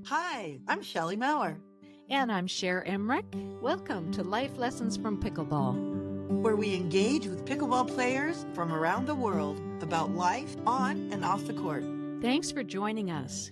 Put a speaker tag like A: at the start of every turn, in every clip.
A: Hi, I'm Shelley Maurer,
B: And I'm Cher Emmerich. Welcome to Life Lessons from Pickleball.
A: where we engage with pickleball players from around the world about life on and off the court.
B: Thanks for joining us.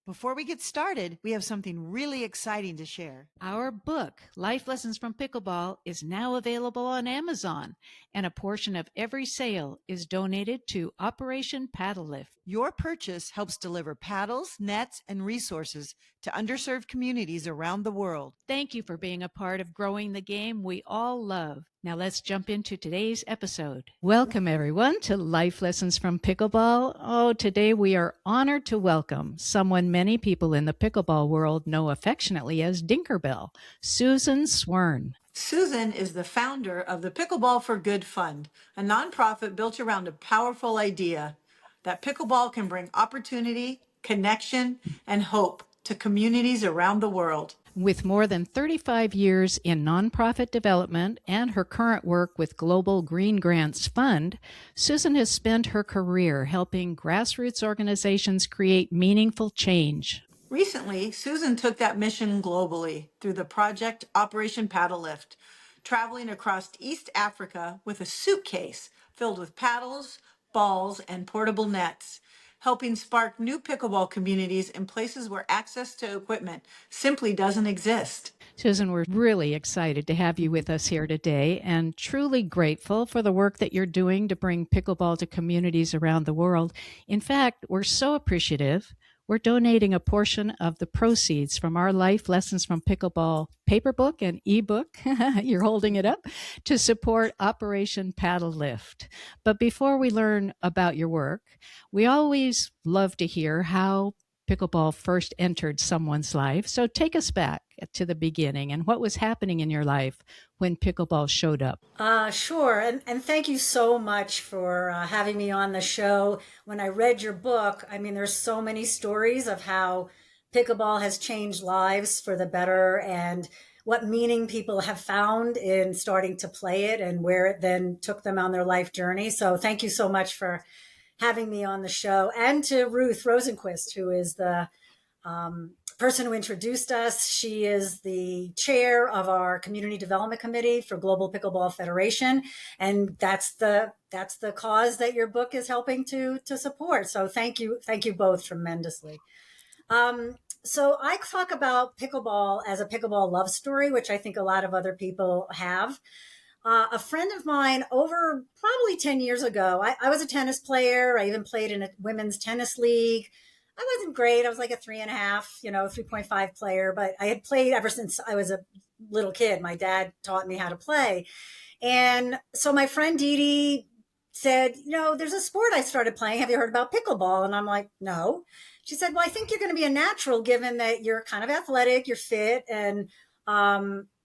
A: Before we get started, we have something really exciting to share.
B: Our book, Life Lessons from Pickleball, is now available on Amazon, and a portion of every sale is donated to Operation PaddleLift.
A: Your purchase helps deliver paddles, nets, and resources to underserved communities around the world.
B: Thank you for being a part of growing the game we all love. Now let's jump into today's episode. Welcome everyone to Life Lessons from Pickleball. Oh, today we are honored to welcome someone many people in the pickleball world know affectionately as Dinkerbell, Susan Swern.
A: Susan is the founder of the Pickleball for Good Fund, a nonprofit built around a powerful idea that pickleball can bring opportunity, connection, and hope to communities around the world.
B: With more than 35 years in nonprofit development and her current work with Global Green Grants Fund, Susan has spent her career helping grassroots organizations create meaningful change.
A: Recently, Susan took that mission globally through the project Operation PaddleLift, traveling across East Africa with a suitcase filled with paddles, balls, and portable nets, helping spark new pickleball communities in places where access to equipment simply doesn't exist.
B: Susan, we're really excited to have you with us here today and truly grateful for the work that you're doing to bring pickleball to communities around the world. In fact, we're so appreciative. We're donating a portion of the proceeds from our Life Lessons from Pickleball paperbook and ebook, you're holding it up, to support Operation Paddle Lift. But before we learn about your work, we always love to hear how pickleball first entered someone's life. So take us back to the beginning and what was happening in your life when pickleball showed up.
C: Sure. And thank you so much for having me on the show. When I read your book, I mean, there's so many stories of how pickleball has changed lives for the better and what meaning people have found in starting to play it and where it then took them on their life journey. So thank you so much for having me on the show, and to Ruth Rosenquist, who is the person who introduced us. She is the chair of our community development committee for Global Pickleball Federation, and that's the cause that your book is helping to support. So thank you both tremendously. So I talk about pickleball as a pickleball love story, which I think a lot of other people have. A friend of mine over probably 10 years ago, I was a tennis player. I even played in a women's tennis league. I wasn't great. I was like a 3.5, 3.5 player, but I had played ever since I was a little kid. My dad taught me how to play. And so my friend Dee Dee said, there's a sport I started playing. Have you heard about pickleball? And I'm like, no. She said, well, I think you're going to be a natural given that you're kind of athletic, you're fit, and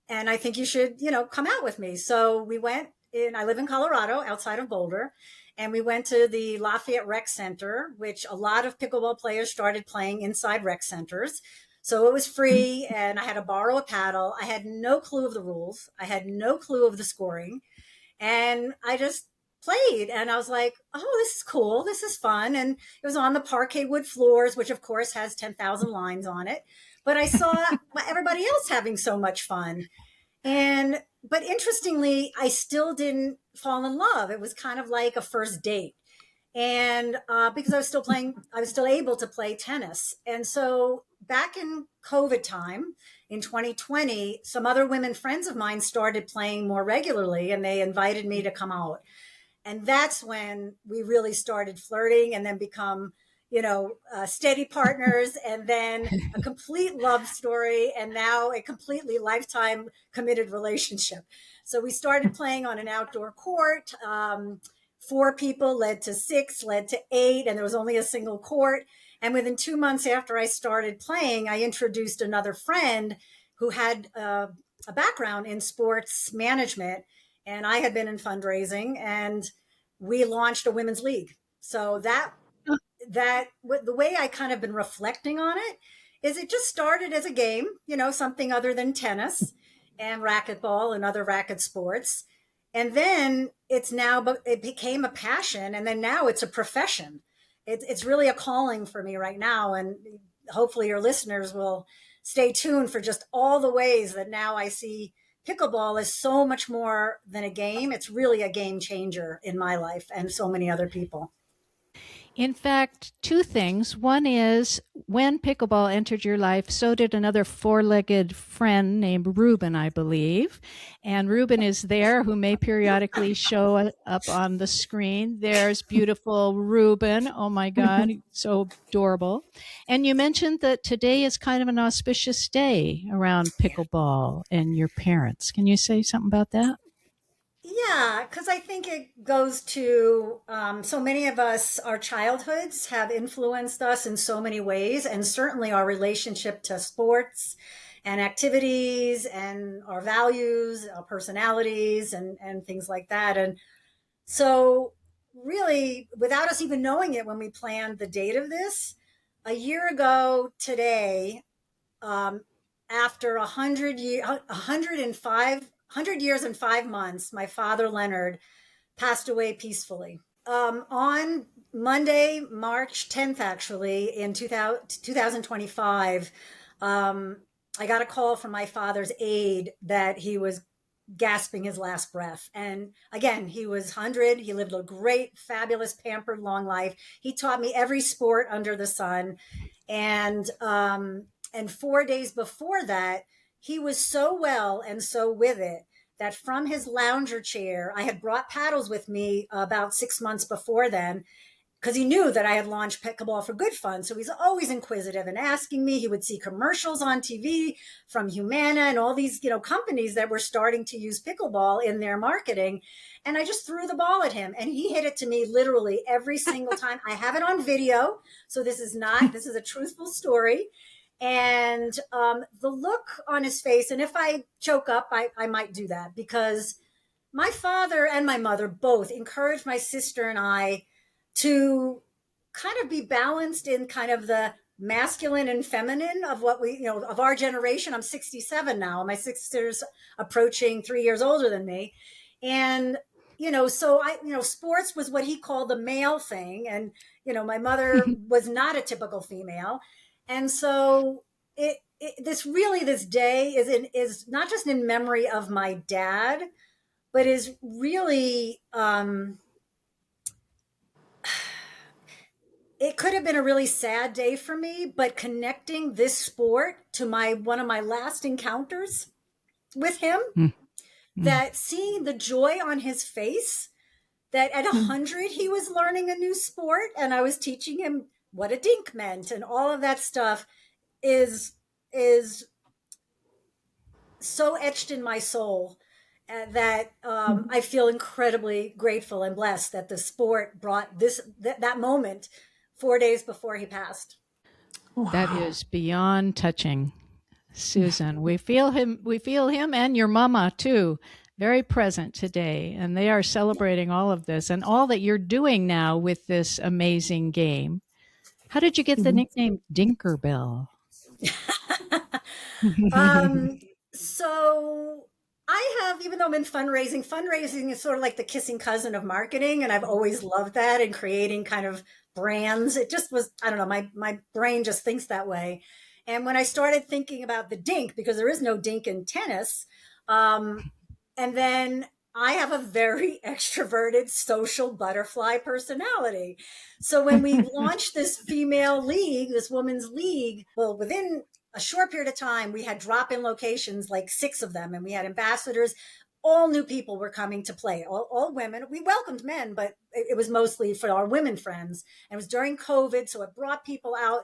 C: I think you should, come out with me. So we went in, I live in Colorado outside of Boulder, and we went to the Lafayette Rec Center, which a lot of pickleball players started playing inside rec centers. So it was free, and I had to borrow a paddle. I had no clue of the rules. I had no clue of the scoring. And I just played, and I was like, oh, this is cool. This is fun. And it was on the parquet wood floors, which of course has 10,000 lines on it. But I saw everybody else having so much fun. But interestingly, I still didn't fall in love. It was kind of like a first date. And because I was still playing, I was still able to play tennis. And so back in COVID time in 2020, some other women friends of mine started playing more regularly, and they invited me to come out. And that's when we really started flirting and then become, steady partners, and then a complete love story, and now a completely lifetime committed relationship. So we started playing on an outdoor court. 4 people led to 6, led to 8, and there was only a single court. And within 2 months after I started playing, I introduced another friend who had a background in sports management, and I had been in fundraising, and we launched a women's league. So the way I kind of been reflecting on it is it just started as a game, something other than tennis and racquetball and other racket sports. And then it became a passion. And then now it's a profession. it's really a calling for me right now. And hopefully your listeners will stay tuned for just all the ways that now I see pickleball is so much more than a game. It's really a game changer in my life and so many other people.
B: In fact, two things. One is when pickleball entered your life, so did another four legged friend named Ruben, I believe. And Ruben is there, who may periodically show up on the screen. There's beautiful Ruben. Oh my God, so adorable. And you mentioned that today is kind of an auspicious day around pickleball and your parents. Can you say something about that?
C: Yeah, because I think it goes to so many of us, our childhoods have influenced us in so many ways, and certainly our relationship to sports and activities and our values, our personalities, and things like that. And so, really, without us even knowing it when we planned the date of this, a year ago today, um, after 100 years and 5 months, my father Leonard passed away peacefully. On Monday, March 10th, actually, in 2025, I got a call from my father's aide that he was gasping his last breath. And again, he was 100. He lived a great, fabulous, pampered, long life. He taught me every sport under the sun. And 4 days before that, he was so well and so with it that from his lounger chair, I had brought paddles with me about 6 months before then, because he knew that I had launched Pickleball for Good Fun. So he's always inquisitive and asking me. He would see commercials on TV from Humana and all these, companies that were starting to use pickleball in their marketing. And I just threw the ball at him and he hit it to me literally every single time. I have it on video. So this is a truthful story. And the look on his face, and if I choke up, I might do that because my father and my mother both encouraged my sister and I to kind of be balanced in kind of the masculine and feminine of what of our generation. I'm 67 now. My sister's approaching 3 years older than me. And, so sports was what he called the male thing. And, my mother was not a typical female. And so this day is not just in memory of my dad, but is really it could have been a really sad day for me, but connecting this sport to my one of my last encounters with him,
B: Mm-hmm.
C: that seeing the joy on his face, that at 100 he was learning a new sport and I was teaching him what a dink meant and all of that stuff is is so etched in my soul, that I feel incredibly grateful and blessed that the sport brought that moment 4 days before he passed.
B: That
A: Wow.
B: is beyond touching, Susan. We feel him and your mama too, very present today. And they are celebrating all of this and all that you're doing now with this amazing game. How did you get the nickname Dinkerbell?
C: um, so I have, even though I'm in fundraising is sort of like the kissing cousin of marketing, and I've always loved that and creating kind of brands. It just was, I don't know, my brain just thinks that way. And when I started thinking about the dink, because there is no dink in tennis, um, and then I have a very extroverted social butterfly personality. So when we launched this female league, this women's league, well, within a short period of time, we had drop in locations, like 6 of them, and we had ambassadors. All new people were coming to play, all women. We welcomed men, but it was mostly for our women friends. And it was during COVID. So it brought people out,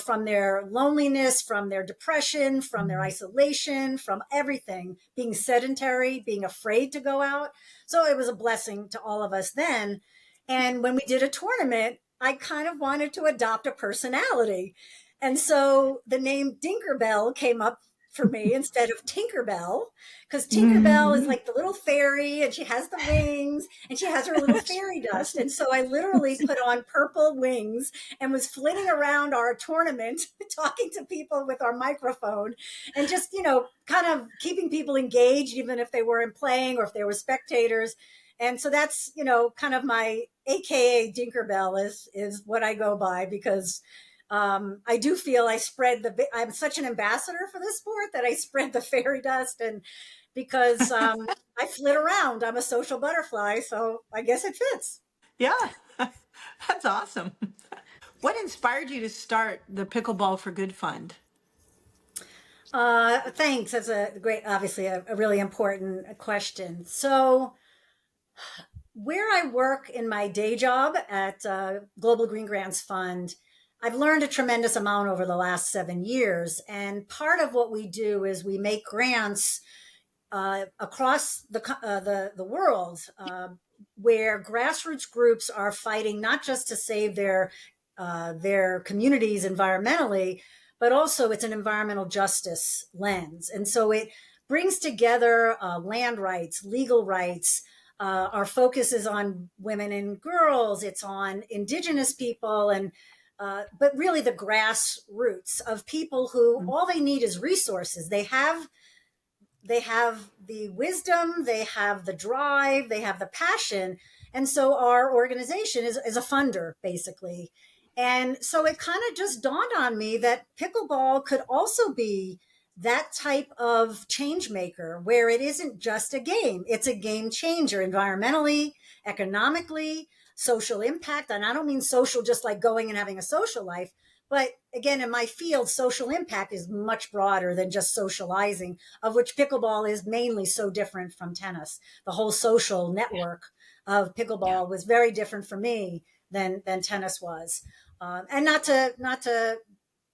C: from their loneliness, from their depression, from their isolation, from everything, being sedentary, being afraid to go out. So it was a blessing to all of us then. And when we did a tournament, I kind of wanted to adopt a personality. And so the name Dinkerbell came up for me instead of Tinkerbell, because Tinkerbell is like the little fairy and she has the wings and she has her little fairy dust. And so I literally put on purple wings and was flitting around our tournament, talking to people with our microphone and just, kind of keeping people engaged, even if they weren't playing or if they were spectators. And so that's, kind of my AKA Dinkerbell is what I go by, because I do feel I'm such an ambassador for this sport that I spread the fairy dust. And because I flit around, I'm a social butterfly. So I guess it fits.
A: Yeah, that's awesome. What inspired you to start the Pickleball for Good Fund?
C: Thanks. That's a great, obviously a really important question. So where I work in my day job at Global Green Grants Fund, I've learned a tremendous amount over the last 7 years. And part of what we do is we make grants across the world, where grassroots groups are fighting not just to save their communities environmentally, but also it's an environmental justice lens, and so it brings together land rights, legal rights. Our focus is on women and girls. It's on indigenous people, and but really the grassroots of people who all they need is resources. They have the wisdom, they have the drive, they have the passion. And so our organization is a funder, basically. And so it kind of just dawned on me that pickleball could also be that type of change maker, where it isn't just a game, it's a game changer environmentally, economically, social impact. And I don't mean social just like going and having a social life, but again, in my field, social impact is much broader than just socializing, of which pickleball is mainly so different from tennis. The whole social network of
B: Yeah.
C: pickleball was very different for me than tennis was. And not to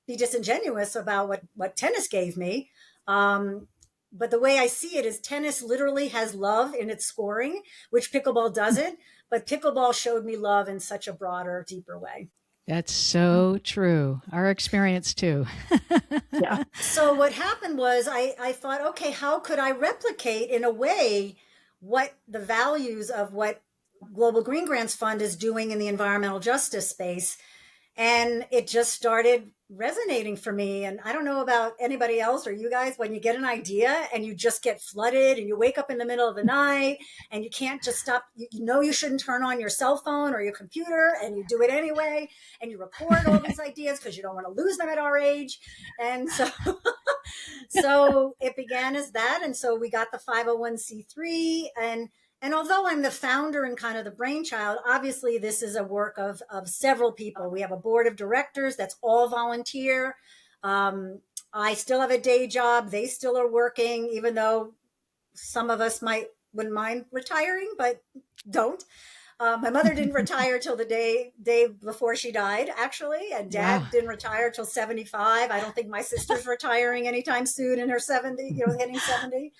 C: be disingenuous about what tennis gave me. But the way I see it is tennis literally has love in its scoring, which pickleball doesn't. But pickleball showed me love in such a broader, deeper way.
B: That's so true. Our experience too.
A: Yeah.
C: So what happened was I thought, okay, how could I replicate in a way what the values of what Global Green Grants Fund is doing in the environmental justice space? And it just started resonating for me. And I don't know about anybody else or you guys, when you get an idea and you just get flooded and you wake up in the middle of the night and you can't just stop. You know you shouldn't turn on your cell phone or your computer, and you do it anyway, and you record all these ideas because you don't want to lose them at our age. And so it began as that. And so we got the 501c3. And although I'm the founder and kind of the brainchild, obviously this is a work of several people. We have a board of directors that's all volunteer. I still have a day job. They still are working, even though some of us wouldn't mind retiring, but don't. My mother didn't retire till the day before she died, actually, and
B: Wow.
C: Dad didn't retire till 75. I don't think my sister's retiring anytime soon in her 70, hitting 70,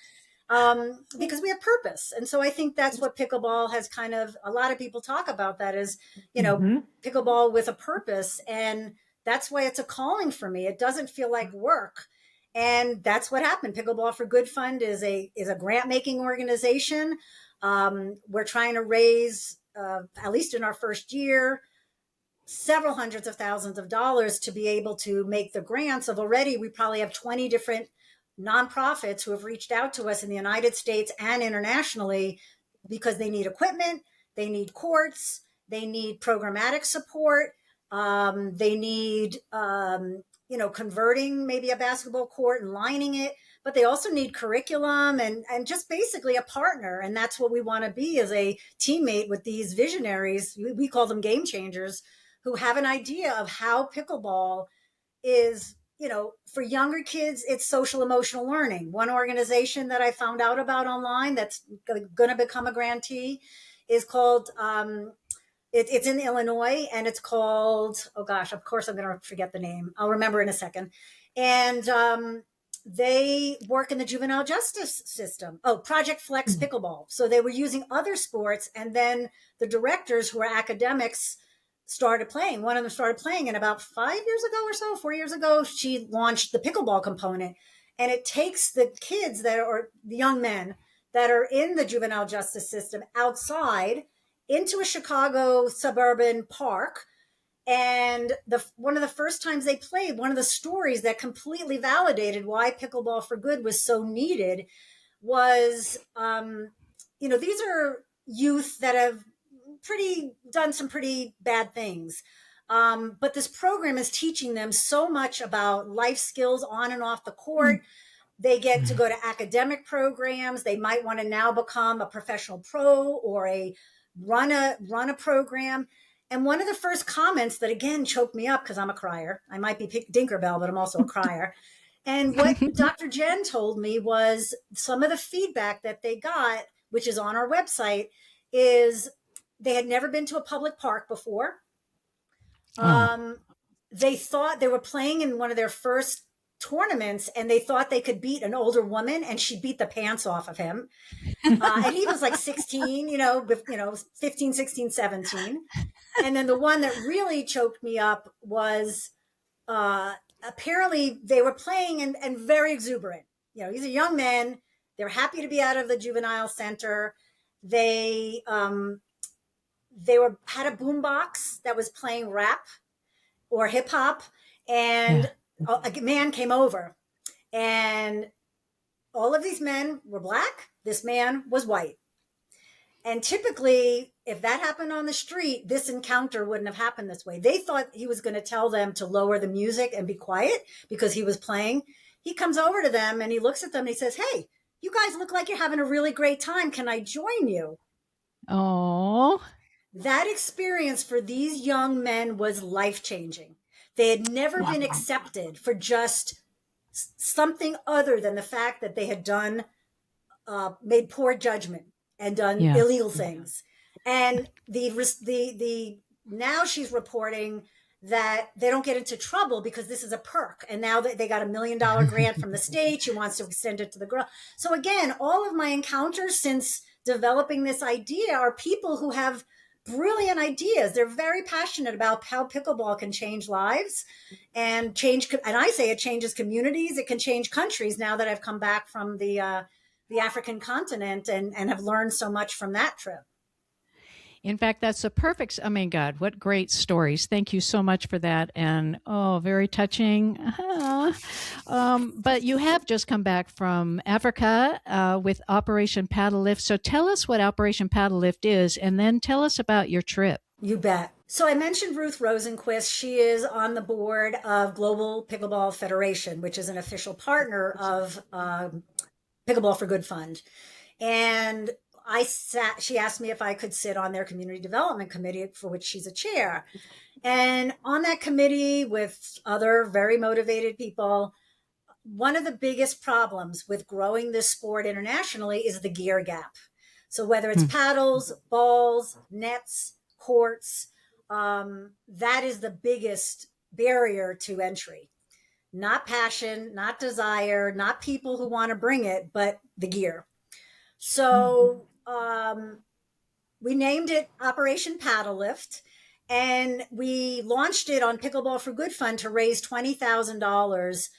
C: because we have purpose. And so I think that's what pickleball has kind of, a lot of people talk about that is,
A: Hmm.
C: pickleball with a purpose. And that's why it's a calling for me. It doesn't feel like work. And that's what happened. Pickleball for Good Fund is a grant making organization. We're trying to raise, at least in our first year, several hundreds of thousands of dollars to be able to make the grants. Of already, we probably have 20 different nonprofits who have reached out to us in the United States and internationally, because they need equipment, they need courts, they need programmatic support, they need converting maybe a basketball court and lining it, but they also need curriculum and just basically a partner. And that's what we want to be, as a teammate with these visionaries. We call them game changers, who have an idea of how pickleball is, for younger kids, it's social emotional learning. One organization that I found out about online that's going to become a grantee is called, it's in Illinois, and it's called, oh gosh, of course I'm going to forget the name. I'll remember in a second. And they work in the juvenile justice system. Oh, Project Flex Pickleball. So they were using other sports, and then the directors, who are academics, started playing. One of them started playing, and about 5 years ago or so, 4 years ago, she launched the pickleball component. And it takes the kids or the young men that are in the juvenile justice system outside into a Chicago suburban park. And one of the first times they played, one of the stories that completely validated why Pickleball for Good was so needed was, these are youth that have done some pretty bad things. But this program is teaching them so much about life skills on and off the court. They get to go to academic programs. They might want to now become a professional pro or run a program. And one of the first comments that again choked me up, because I'm a crier. I might be Dinkerbell, but I'm also a crier. And what Dr. Jen told me was some of the feedback that they got, which is on our website, is they had never been to a public park before. They thought they were playing in one of their first tournaments and they thought they could beat an older woman, and she beat the pants off of him. And he was like 16, 15, 16, 17. And then the one that really choked me up was apparently they were playing and very exuberant. These are young men. They're happy to be out of the juvenile center. They had a boombox that was playing rap or hip hop, and a man came over, and all of these men were black. This man was white. And typically, if that happened on the street, this encounter wouldn't have happened this way. They thought he was going to tell them to lower the music and be quiet because he was playing. He comes over to them and he looks at them and he says, "Hey, you guys look like you're having a really great time. Can I join you?"
B: Oh,
C: that experience for these young men was life-changing. They had never been accepted for just something other than the fact that they had made poor judgment and done illegal things. And the now she's reporting that they don't get into trouble because this is a perk. And now that they got $1 million grant from the state, she wants to extend it to the girl. So again, all of my encounters since developing this idea are people who have brilliant ideas. They're very passionate about how pickleball can change lives and I say it changes communities. It can change countries now that I've come back from the African continent and have learned so much from that trip.
B: in fact, that's a perfect, I mean, God, what great stories. Thank you so much for that. And very touching. But you have just come back from Africa with Operation PaddleLift. So tell us what Operation PaddleLift is, and then tell us about your trip.
C: You bet. So I mentioned Ruth Rosenquist. She is on the board of Global Pickleball Federation, which is an official partner of Pickleball for Good Fund. And she asked me if I could sit on their community development committee, for which she's a chair. And on that committee with other very motivated people, one of the biggest problems with growing this sport internationally is the gear gap. So whether it's paddles, balls, nets, courts, that is the biggest barrier to entry. Not passion, not desire, not people who want to bring it, but the gear. So we named it Operation PaddleLift, and we launched it on Pickleball for Good Fund to raise $20,000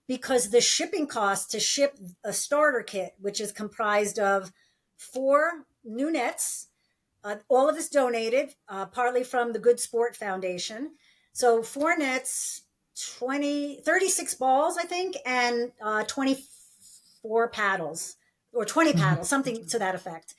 C: because the shipping cost to ship a starter kit, which is comprised of 4 new nets, all of this donated, partly from the Good Sport Foundation. So 4 nets, 36 balls, I think, and 24 paddles or 20 paddles, something to that effect.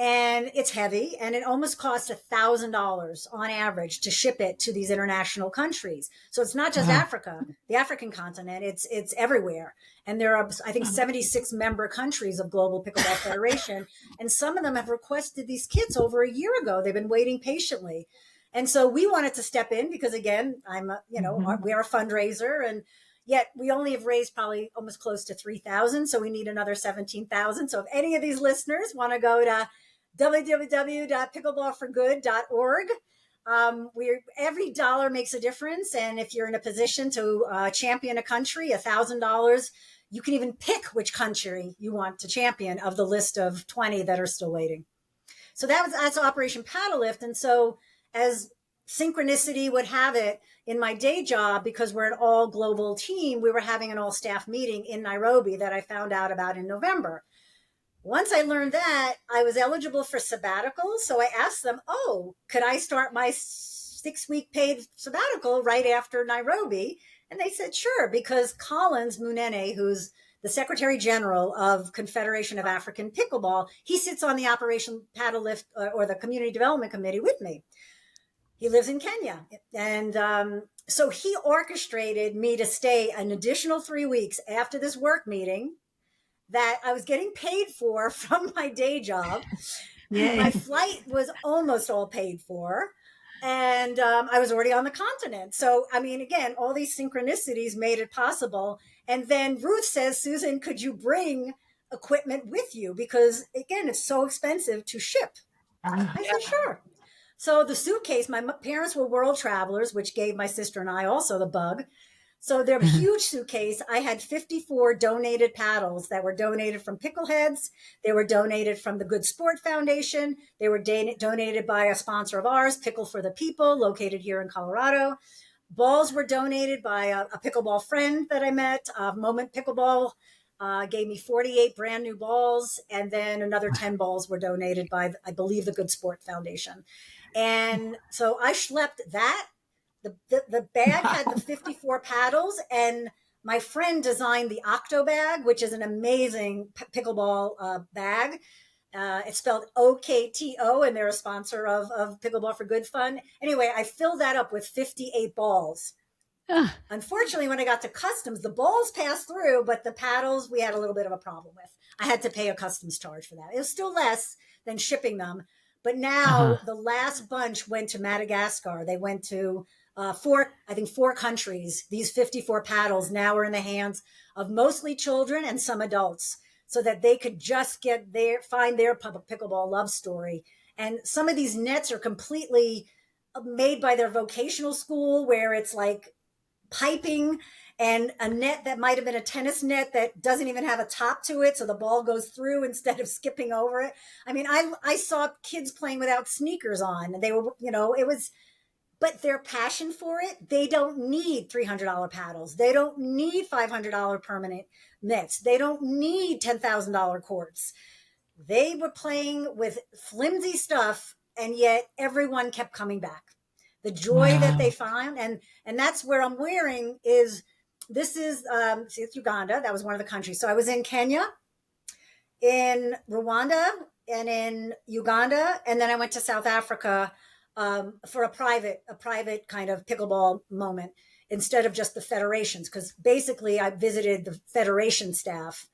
C: And it's heavy, and it almost costs $1,000 on average to ship it to these international countries. So it's not just Africa, the African continent, it's everywhere. And there are, I think, 76 member countries of Global Pickleball Federation. And some of them have requested these kits over a year ago. They've been waiting patiently. And so we wanted to step in because, again, we're a fundraiser, and yet we only have raised probably almost close to 3,000. So we need another 17,000. So if any of these listeners want to go to www.pickleballforgood.org, every dollar makes a difference. And if you're in a position to champion a country, $1,000, you can even pick which country you want to champion of the list of 20 that are still waiting. So that's Operation PaddleLift. And so as synchronicity would have it, in my day job, because we're an all global team, we were having an all staff meeting in Nairobi that I found out about in November. Once I learned that, I was eligible for sabbatical. So I asked them, could I start my 6-week paid sabbatical right after Nairobi? And they said, sure, because Collins Munene, who's the Secretary General of Confederation of African Pickleball. He sits on the Operation PaddleLift or the Community Development Committee with me. He lives in Kenya. And so he orchestrated me to stay an additional 3 weeks after this work meeting that I was getting paid for from my day job. My
A: Yay.
C: flight was almost all paid for. And I was already on the continent. So, I mean, again, all these synchronicities made it possible. And then Ruth says, Susan, could you bring equipment with you? Because, again, it's so expensive to ship. I said, sure. So the suitcase, my parents were world travelers, which gave my sister and I also the bug. So their huge suitcase, I had 54 donated paddles that were donated from Pickleheads. They were donated from the Good Sport Foundation. They were donated by a sponsor of ours, Pickle for the People, located here in Colorado. Balls were donated by a pickleball friend that I met, Moment Pickleball. Gave me 48 brand new balls, and then another 10 balls were donated by, I believe, the Good Sport Foundation. And so I schlepped that. The bag had the 54 paddles, and my friend designed the Octo bag, which is an amazing pickleball bag. It's spelled OKTO, and they're a sponsor of Pickleball for Good Fun. Anyway, I filled that up with 58 balls. Unfortunately, when I got to customs, the balls passed through, but the paddles we had a little bit of a problem with. I had to pay a customs charge for that. It was still less than shipping them. But now the last bunch went to Madagascar. They went to four countries. These 54 paddles now are in the hands of mostly children and some adults, so that they could just find their pickleball love story. And some of these nets are completely made by their vocational school, where it's like piping and a net that might have been a tennis net that doesn't even have a top to it, so the ball goes through instead of skipping over it. I mean, I saw kids playing without sneakers on, and they were, it was, but their passion for it, they don't need $300 paddles. They don't need $500 permanent nets. They don't need $10,000 courts. They were playing with flimsy stuff, and yet everyone kept coming back. The joy that they found, and that's where I'm wearing is, this is see, it's Uganda. That was one of the countries. So I was in Kenya, in Rwanda, and in Uganda, and then I went to South Africa for a private kind of pickleball moment instead of just the federations, because basically I visited the federation staff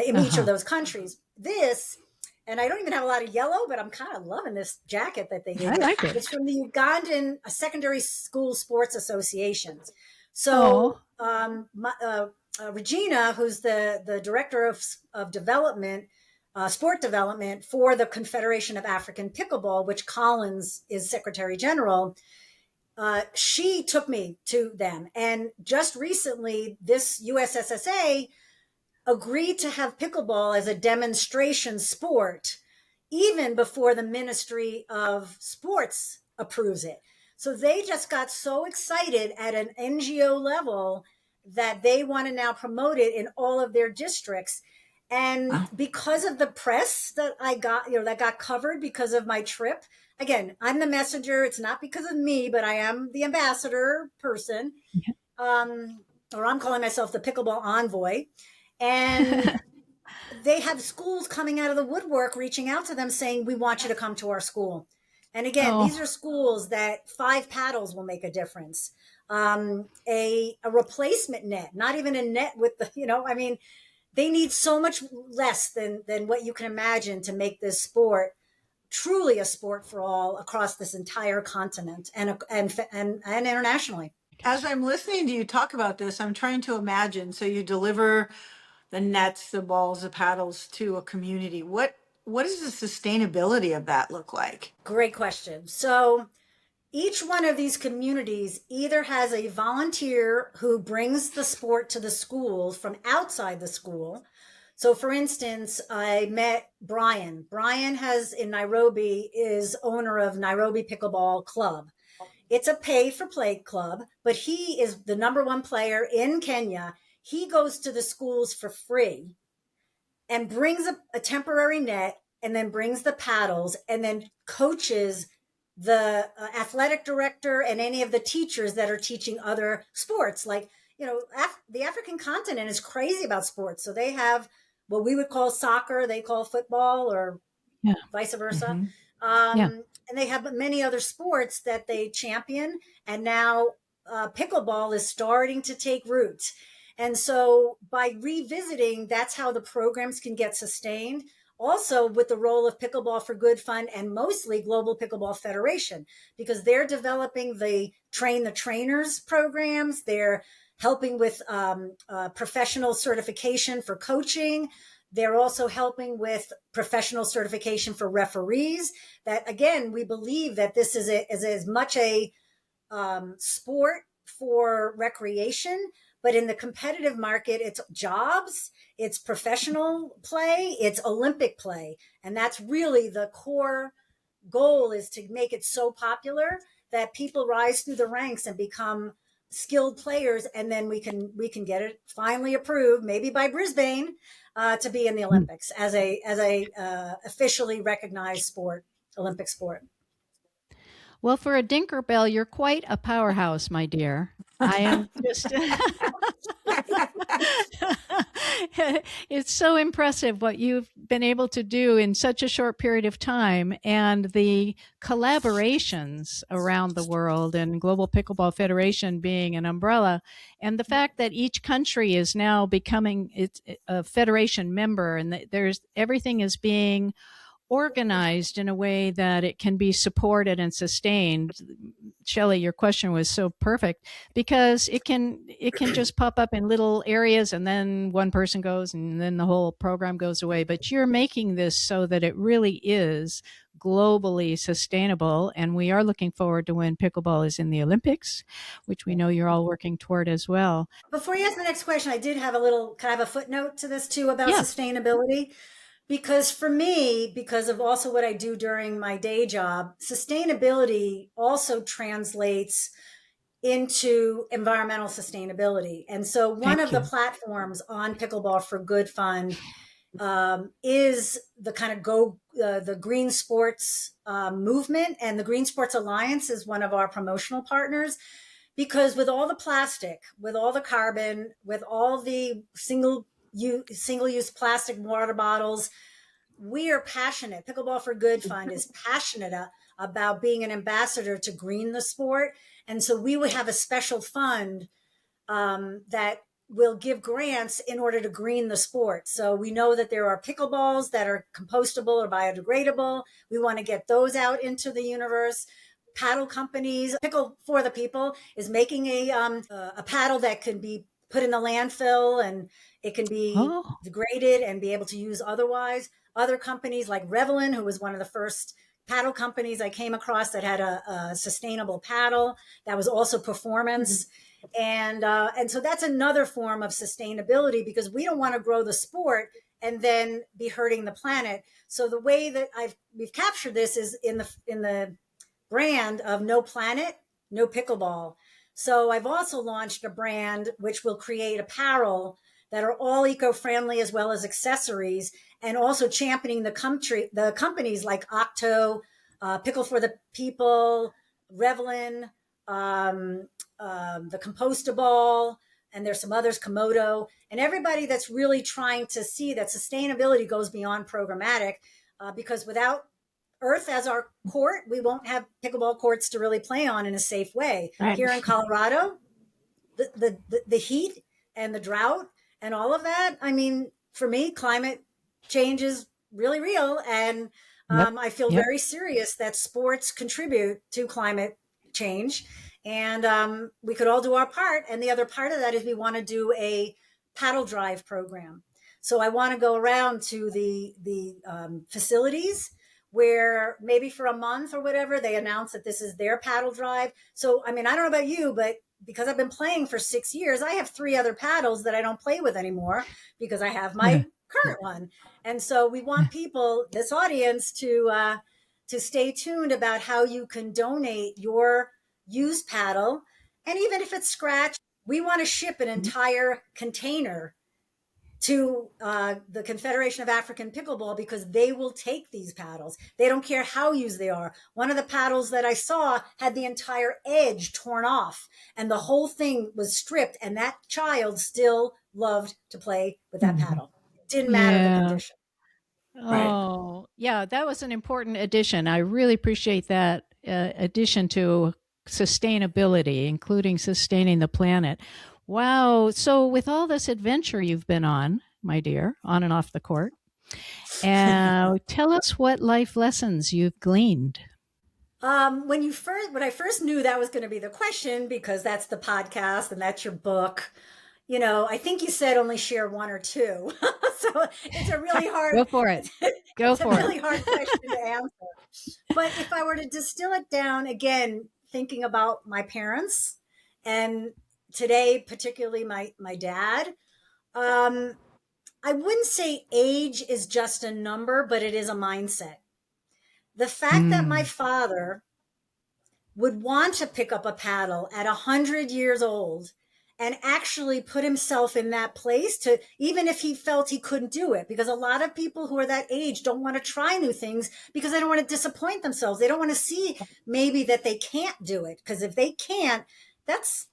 C: in each of those countries. And I don't even have a lot of yellow, but I'm kind of loving this jacket that they gave
B: I
C: me.
B: like it.
C: It's from the Ugandan Secondary School Sports Association.
B: Oh,
C: So Regina, who's the director of development, sport development for the Confederation of African Pickleball, which Collins is Secretary General, she took me to them. And just recently, this USSSA agreed to have pickleball as a demonstration sport even before the Ministry of Sports approves it. So they just got so excited at an NGO level that they want to now promote it in all of their districts. And because of the press that I got, that got covered because of my trip, again, I'm the messenger. It's not because of me, but I am the ambassador person. Or I'm calling myself the pickleball envoy. And they have schools coming out of the woodwork reaching out to them saying, we want you to come to our school. And again, these are schools that 5 paddles will make a difference. A replacement net, not even a net with I mean, they need so much less than what you can imagine to make this sport truly a sport for all across this entire continent and internationally.
A: As I'm listening to you talk about this, I'm trying to imagine. So you deliver the nets, the balls, the paddles to a community. What does the sustainability of that look like?
C: Great question. So each one of these communities either has a volunteer who brings the sport to the school from outside the school. So for instance, I met Brian. Brian in Nairobi, is owner of Nairobi Pickleball Club. It's a pay for play club, but he is the number 1 player in Kenya. He goes to the schools for free and brings a temporary net, and then brings the paddles, and then coaches the athletic director and any of the teachers that are teaching other sports. Like, the African continent is crazy about sports. So they have what we would call soccer, they call football, or
B: Yeah.
C: vice versa.
B: Hmm. Yeah.
C: And they have many other sports that they champion. And now pickleball is starting to take root. And so by revisiting, that's how the programs can get sustained. Also, with the role of Pickleball for Good Fund and mostly Global Pickleball Federation, because they're developing the train the trainers programs. They're helping with professional certification for coaching. They're also helping with professional certification for referees. That again, we believe that this is as much a sport for recreation, but in the competitive market, it's jobs, it's professional play, it's Olympic play. And that's really the core goal, is to make it so popular that people rise through the ranks and become skilled players, and then we can get it finally approved, maybe by Brisbane, to be in the Olympics as a officially recognized sport, Olympic sport.
B: Well, for a Dinkerbell, you're quite a powerhouse, my dear. I am just. It's so impressive what you've been able to do in such a short period of time, and the collaborations around the world, and Global Pickleball Federation being an umbrella, and the fact that each country is now becoming a federation member, and there's everything is being organized in a way that it can be supported and sustained. Shelley, your question was so perfect, because it can just pop up in little areas, and then one person goes and then the whole program goes away. But you're making this so that it really is globally sustainable, and we are looking forward to when pickleball is in the Olympics, which we know you're all working toward as well.
C: Before you ask the next question, I did have a little kind of a footnote to this too about
B: Yeah.
C: sustainability. Because for me, because of also what I do during my day job, sustainability also translates into environmental sustainability. And so one of
B: Thank
C: the
B: you.
C: platforms on Pickleball for Good Fund is the kind of the green sports movement, and the Green Sports Alliance is one of our promotional partners. Because with all the plastic, with all the carbon, with all the single use plastic water bottles, we are passionate. Pickleball for Good Fund is passionate about being an ambassador to green the sport. And so we would have a special fund that will give grants in order to green the sport. So we know that there are pickleballs that are compostable or biodegradable. We want to get those out into the universe. Paddle companies, Pickle for the People is making a paddle that can be put in the landfill, and it can be
B: Oh.
C: degraded and be able to use otherwise. Other companies like Revlon, who was one of the first paddle companies I came across that had a sustainable paddle that was also performance. And so that's another form of sustainability, because we don't want to grow the sport and then be hurting the planet. So the way that we've captured this is in the brand of No Planet, No Pickleball. So I've also launched a brand which will create apparel that are all eco-friendly, as well as accessories, and also championing the companies like Octo, Pickle for the People, Revlon, the Compostable, and there's some others, Komodo, and everybody that's really trying to see that sustainability goes beyond programmatic, because without Earth as our court, we won't have pickleball courts to really play on in a safe way.
A: Right.
C: Here in Colorado, the heat and the drought and all of that. I mean, for me, climate change is really real, and
B: Yep.
C: I feel
B: Yep.
C: very serious that sports contribute to climate change, and we could all do our part. And the other part of that is we want to do a paddle drive program. So I want to go around to the facilities where maybe for a month or whatever they announce that this is their paddle drive. So I mean, I don't know about you, but because I've been playing for 6 years, I have three other paddles that I don't play with anymore because I have
B: Yeah.
C: my current one. And so we want people, this audience, to stay tuned about how you can donate your used paddle. And even if it's scratched, we want to ship an entire container to the Confederation of African Pickleball because they will take these paddles. They don't care how used they are. One of the paddles that I saw had the entire edge torn off and the whole thing was stripped, and that child still loved to play with that paddle. It didn't matter the
B: Yeah.
C: condition.
A: Right.
B: Oh, yeah, that was an important addition. I really appreciate that addition to sustainability, including sustaining the planet. Wow. So, with all this adventure you've been on, my dear, on and off the court, tell us what life lessons you've gleaned.
C: When I first knew that was going to be the question, because that's the podcast and that's your book, I think you said only share one or two. So it's a really hard,
B: Go for it. Go
C: it's a
B: for it.
C: really hard question to answer. But if I were to distill it down again, thinking about my parents and today, particularly my dad, um, I wouldn't say age is just a number, but it is a mindset. The fact that my
B: Mm,
C: father would want to pick up a paddle at 100 years old and actually put himself in that place to, even if he felt he couldn't do it, because a lot of people who are that age don't want to try new things because they don't want to disappoint themselves. They don't want to see maybe that they can't do it, because if they can't, that's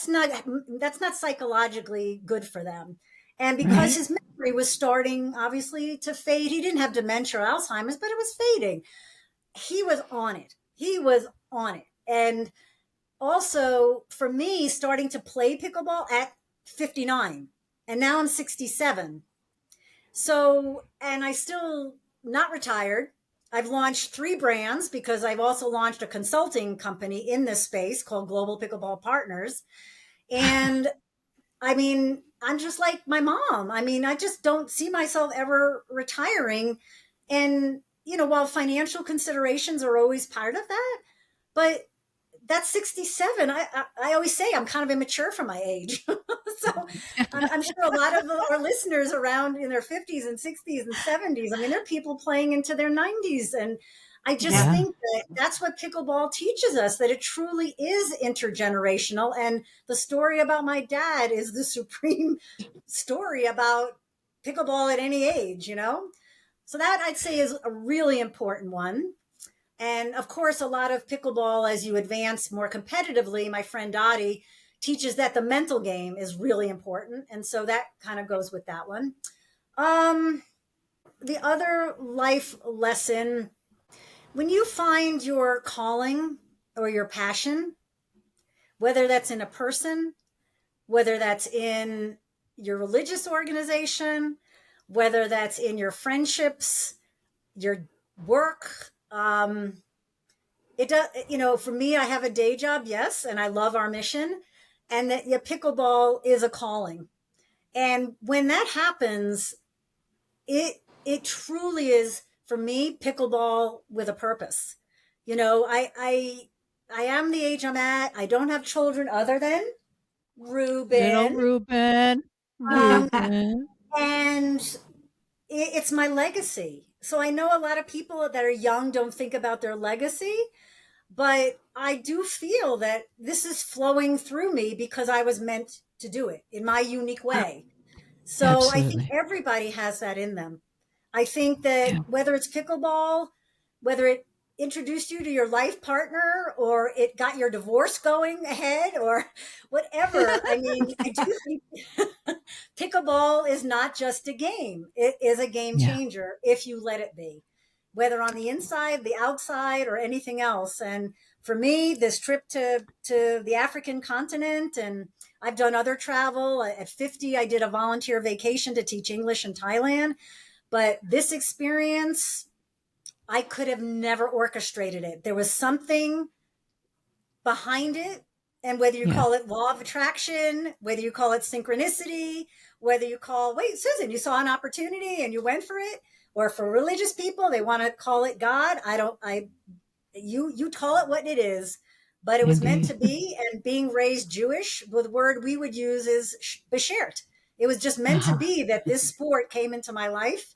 C: not psychologically good for them. And because
B: right.
C: his memory was starting obviously to fade, he didn't have dementia or Alzheimer's, but it was fading. He was on it. He was on it. And also for me, starting to play pickleball at 59, and now I'm 67. So, and I still not retired. I've launched 3 brands because I've also launched a consulting company in this space called Global Pickleball Partners. And I mean, I'm just like my mom. I mean, I just don't see myself ever retiring. And, while financial considerations are always part of that, but that's 67. I always say I'm kind of immature for my age. So I'm sure a lot of our listeners around in their 50s and 60s and 70s, I mean, there are people playing into their 90s. And I just
A: Yeah.
B: Yeah.
C: think that that's what pickleball teaches us, that it truly is intergenerational. And the story about my dad is the supreme story about pickleball at any age. So that I'd say is a really important one. And of course, a lot of pickleball, as you advance more competitively, my friend Dottie teaches that the mental game is really important. And so that kind of goes with that one. Um, the other life lesson, when you find your calling or your passion, whether that's in a person, whether that's in your religious organization, whether that's in your friendships, your work, it does, for me, I have a day job, yes, and I love our mission, and that, yeah, pickleball is a calling. And when that happens, it truly is for me pickleball with a purpose. I am the age I'm at. I don't have children other than
B: Little
C: Ruben.
B: Reuben.
C: Um,
B: Reuben.
C: and it's my legacy. So I know a lot of people that are young don't think about their legacy, but I do feel that this is flowing through me because I was meant to do it in my unique way. So I think
B: Absolutely.
C: everybody has that in them. I think that
B: Yeah.
C: whether it's pickleball, whether it introduced you to your life partner or it got your divorce going ahead or whatever, I mean, I do think pickleball is not just a game. It is a game
B: Yeah.
C: changer if you let it be, whether on the inside, the outside, or anything else. And for me, this trip to the African continent, and I've done other travel. At 50, I did a volunteer vacation to teach English in Thailand. But this experience, I could have never orchestrated it. There was something behind it. And whether you
B: Yeah.
C: call it law of attraction, whether you call it synchronicity, whether you call, wait, Susan, you saw an opportunity and you went for it, or for religious people, they want to call it God. You call it what it is, but it was meant
B: Indeed.
C: to be. And being raised Jewish, the word we would use is beshert. It was just meant to
B: Uh-huh.
C: be that this sport came into my life.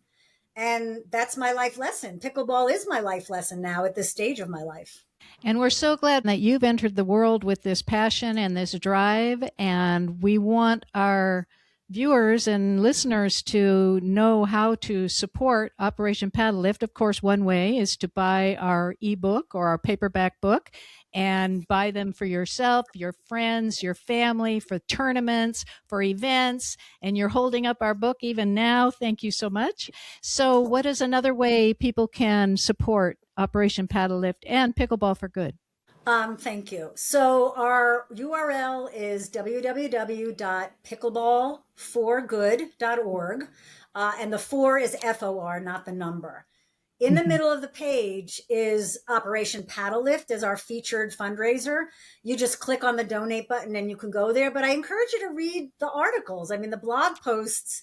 C: And that's my life lesson. Pickleball is my life lesson now at this stage of my life.
B: And we're so glad that you've entered the world with this passion and this drive. And we want our viewers and listeners to know how to support Operation PaddleLift, of course, one way is to buy our ebook or our paperback book and buy them for yourself, your friends, your family, for tournaments, for events. And you're holding up our book even now. Thank you so much. So, what is another way people can support Operation PaddleLift and Pickleball for Good?
C: Thank you. So our URL is www.pickleballforgood.org. And the four is FOR, not the number. In the middle of the page is Operation PaddleLift as our featured fundraiser. You just click on the donate button and you can go there. But I encourage you to read the articles. I mean, the blog posts,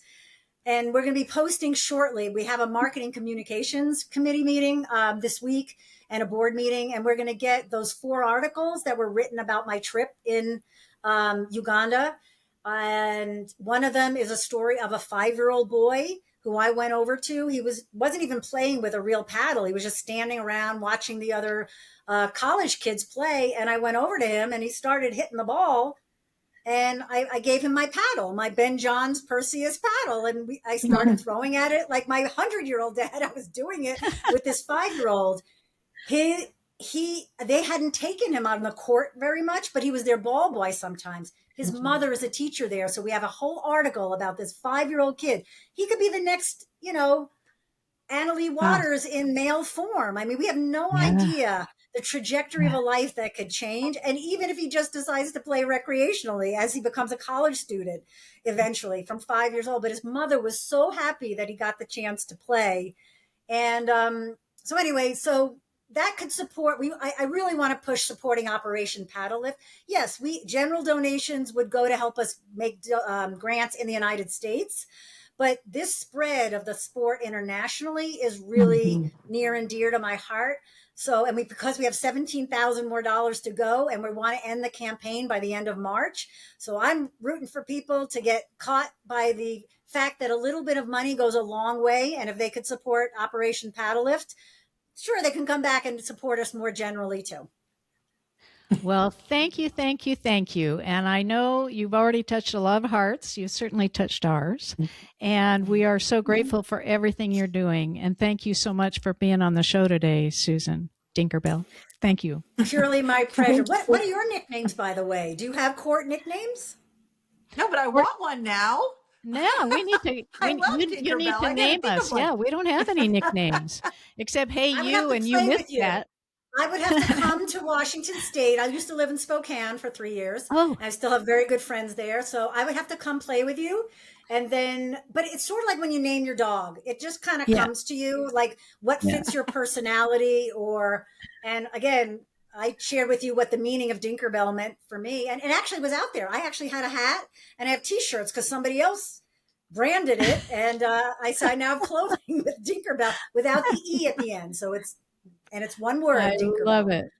C: and we're going to be posting shortly. We have a marketing communications committee meeting this week and a board meeting, and we're going to get those 4 articles that were written about my trip in Uganda. And one of them is a story of a 5-year-old boy who I went over to. He wasn't even playing with a real paddle. He was just standing around watching the other college kids play. And I went over to him and he started hitting the ball. And I gave him my paddle, my Ben Johns Perseus paddle. And I started throwing at it like my 100-year-old dad. I was doing it with this 5-year-old. They hadn't taken him on the court very much, but he was their ball boy sometimes. His mother is a teacher there. So we have a whole article about this 5-year-old kid. He could be the next, Annalie Waters in male form. I mean, we have no idea the trajectory of a life that could change. And even if he just decides to play recreationally as he becomes a college student eventually from 5 years old. But his mother was so happy that he got the chance to play. And so that could support. I really want to push supporting Operation PaddleLift. Yes, general donations would go to help us make grants in the United States. But this spread of the sport internationally is really near and dear to my heart. So, because we have $17,000 more to go, and we want to end the campaign by the end of March. So I'm rooting for people to get caught by the fact that a little bit of money goes a long way. And if they could support Operation PaddleLift, sure, they can come back and support us more generally too.
B: Well, thank you, thank you, thank you. And I know you've already touched a lot of hearts. You've certainly touched ours. And we are so grateful for everything you're doing. And thank you so much for being on the show today, Susan Dinkerbell. Thank you.
C: Purely my pleasure. What are your nicknames, by the way? Do you have court nicknames?
A: No, but I want one now.
B: No, we need to. You need to name us. Yeah, we don't have any nicknames except "Hey you" and "You missed that."
C: I would have to come to Washington State. I used to live in Spokane for 3 years.
B: Oh,
C: I still have very good friends there. So I would have to come play with you. And then, but it's sort of like when you name your dog, it just kind of comes to you, like what fits your personality and again, I shared with you what the meaning of Dinkerbell meant for me. And it actually was out there. I actually had a hat and I have t-shirts because somebody else branded it. And I now have clothing with Dinkerbell without the E at the end. So it's one word.
B: I
C: Dinkerbell.
B: love it.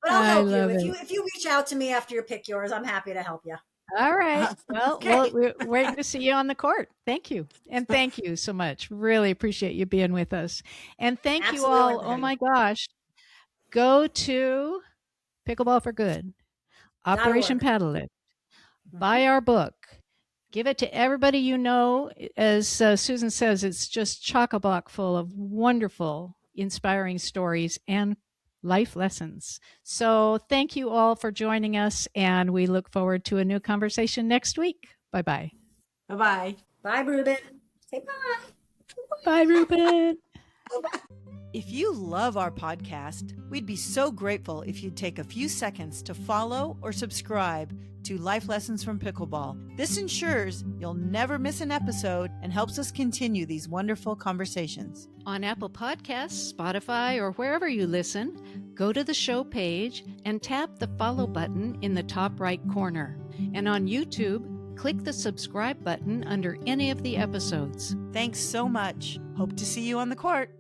C: But I'll help you. If you reach out to me after you pick yours, I'm happy to help you.
B: All right. Well, we're waiting to see you on the court. Thank you. And thank you so much. Really appreciate you being with us. And thank you all. Oh my gosh. Go to Pickleball for Good, Operation PaddleLift. Buy our book. Give it to everybody you know. As Susan says, it's just chock-a-block full of wonderful, inspiring stories and life lessons. So thank you all for joining us, and we look forward to a new conversation next week. Bye-bye.
A: Bye-bye.
C: Bye, Ruben. Say bye.
B: Bye, Ruben.
D: If you love our podcast, we'd be so grateful if you'd take a few seconds to follow or subscribe to Life Lessons from Pickleball. This ensures you'll never miss an episode and helps us continue these wonderful conversations.
B: On Apple Podcasts, Spotify, or wherever you listen, go to the show page and tap the follow button in the top right corner. And on YouTube, click the subscribe button under any of the episodes.
D: Thanks so much. Hope to see you on the court.